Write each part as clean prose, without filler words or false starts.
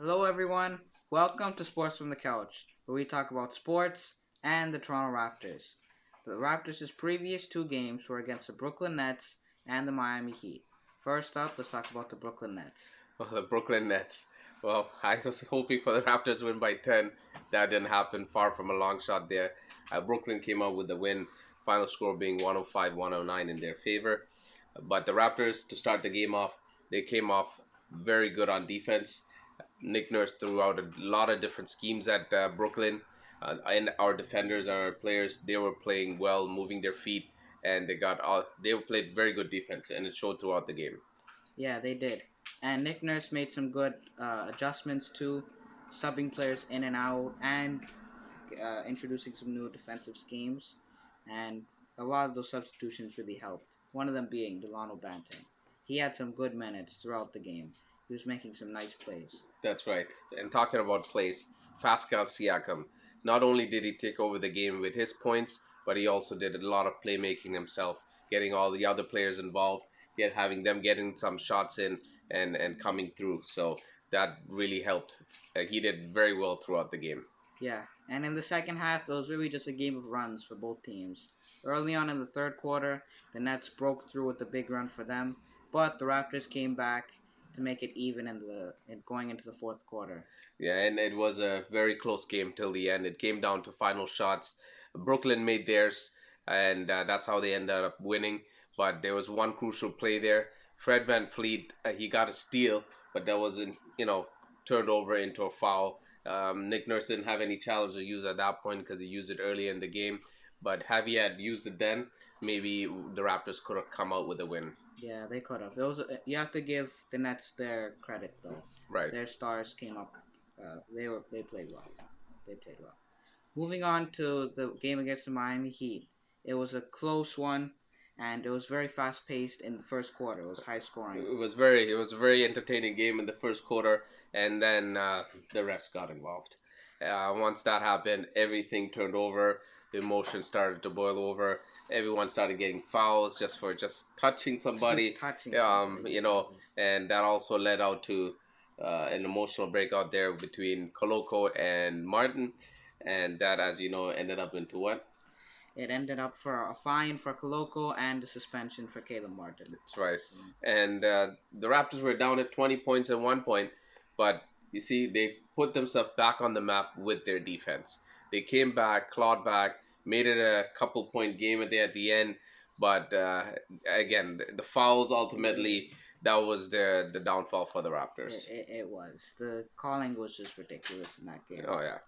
Hello, everyone. Welcome to Sports from the Couch, where we talk about sports and the Toronto Raptors. The Raptors' previous two games were against the Brooklyn Nets and the Miami Heat. First up, let's talk about the Brooklyn Nets. Well, the Brooklyn Nets. Well, I was hoping for the Raptors to win by 10. That didn't happen. Far from a long shot there. Brooklyn came out with the win. Final score being 105-109 in their favor. But the Raptors, to start the game off, they came off very good on defense. Nick Nurse threw out a lot of different schemes at Brooklyn. And our defenders, our players, they were playing well, moving their feet, and they played very good defense, and it showed throughout the game. Yeah, they did. And Nick Nurse made some good adjustments too, subbing players in and out and introducing some new defensive schemes. And a lot of those substitutions really helped. One of them being Delano Banton. He had some good minutes throughout the game. He was making some nice plays. That's right. And talking about plays, Pascal Siakam, not only did he take over the game with his points, but he also did a lot of playmaking himself, getting all the other players involved, yet having them getting some shots in and coming through. So that really helped. He did very well throughout the game. Yeah, and in the second half, it was really just a game of runs for both teams. Early on in the third quarter, the Nets broke through with a big run for them, but the Raptors came back to make it even in going into the fourth quarter. Yeah, and it was a very close game till the end. It came down to final shots. Brooklyn made theirs, and that's how they ended up winning. But there was one crucial play there. Fred Van Fleet, he got a steal, but that wasn't, turned over into a foul. Nick Nurse didn't have any challenge to use at that point because he used it early in the game. But had he had used it then, maybe the Raptors could have come out with a win. Yeah, they could have. Those you have to give the Nets their credit though. Right. Their stars came up. They played well. They played well. Moving on to the game against the Miami Heat, it was a close one, and it was very fast paced in the first quarter. It was high scoring. It was a very entertaining game in the first quarter, and then the refs got involved. Once that happened, everything turned over. The emotions started to boil over. Everyone started getting fouls just touching somebody. Touching somebody. And that also led out to an emotional breakout there between Koloko and Martin, and that, as you know, ended up into what? It ended up for a fine for Koloko and a suspension for Caleb Martin. That's right. And the Raptors were down at 20 points at one point, but you see, they put themselves back on the map with their defense. They came back, clawed back, made it a couple point game at the end. But again, the fouls ultimately, that was the downfall for the Raptors. It was. The calling was just ridiculous in that game. Oh, yeah.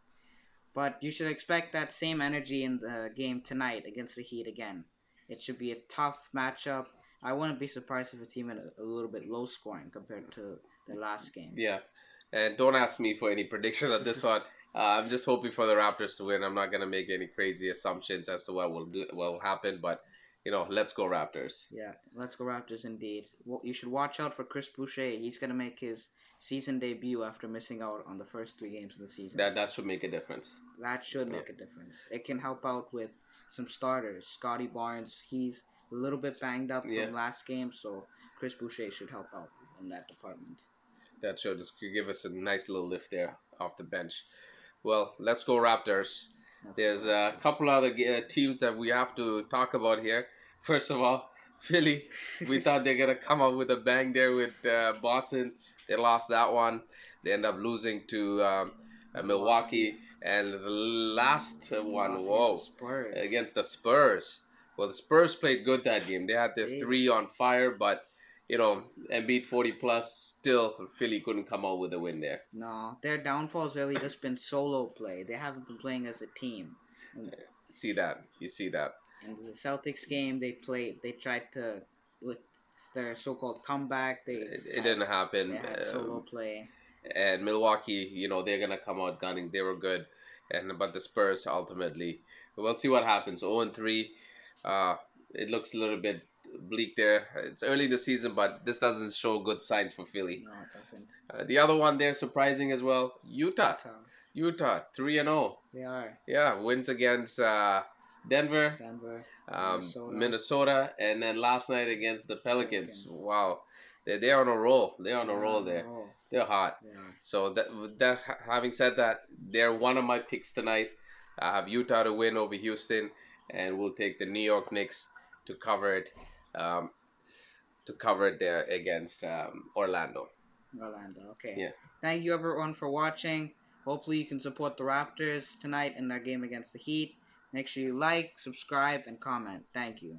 But you should expect that same energy in the game tonight against the Heat again. It should be a tough matchup. I wouldn't be surprised if it's even a little bit low scoring compared to the last game. Yeah. And don't ask me for any prediction on this one. I'm just hoping for the Raptors to win. I'm not going to make any crazy assumptions as to what will happen, but let's go Raptors. Yeah, let's go Raptors indeed. You should watch out for Chris Boucher. He's going to make his season debut after missing out on the first 3 games of the season. That should make a difference. That should make a difference. It can help out with some starters. Scotty Barnes, he's a little bit banged up from last game, so Chris Boucher should help out in that department. That should just give us a nice little lift there off the bench. Well, let's go Raptors. There's a couple other teams that we have to talk about here. First of all, Philly. We thought they're going to come up with a bang there with Boston. They lost that one. They end up losing to Milwaukee. And the last one, against the Spurs. Well, the Spurs played good that game. They had their three on fire, but Embiid 40 plus, still Philly couldn't come out with a win there. No, their downfall's really just been solo play. They haven't been playing as a team. You see that. In the Celtics game, they tried to, with their so-called comeback, it didn't happen. They had solo play. And Milwaukee, they're gonna come out gunning. They were good, but the Spurs ultimately, we'll see what happens. 0-3. It looks a little bit bleak there. It's early in the season, but this doesn't show good signs for Philly. No, it doesn't. The other one there, surprising as well, Utah 3-0. They are. Yeah, wins against Denver, Minnesota, and then last night against the Pelicans. Wow, they're on a roll. They're on a roll there. They're hot. They are. So having said that, they're one of my picks tonight. I have Utah to win over Houston, and we'll take the New York Knicks to cover it. Um, to cover it there against Orlando. Orlando. Okay. Yeah. Thank you everyone for watching. Hopefully you can support the Raptors tonight in their game against the Heat. Make sure you like, subscribe, and comment. Thank you.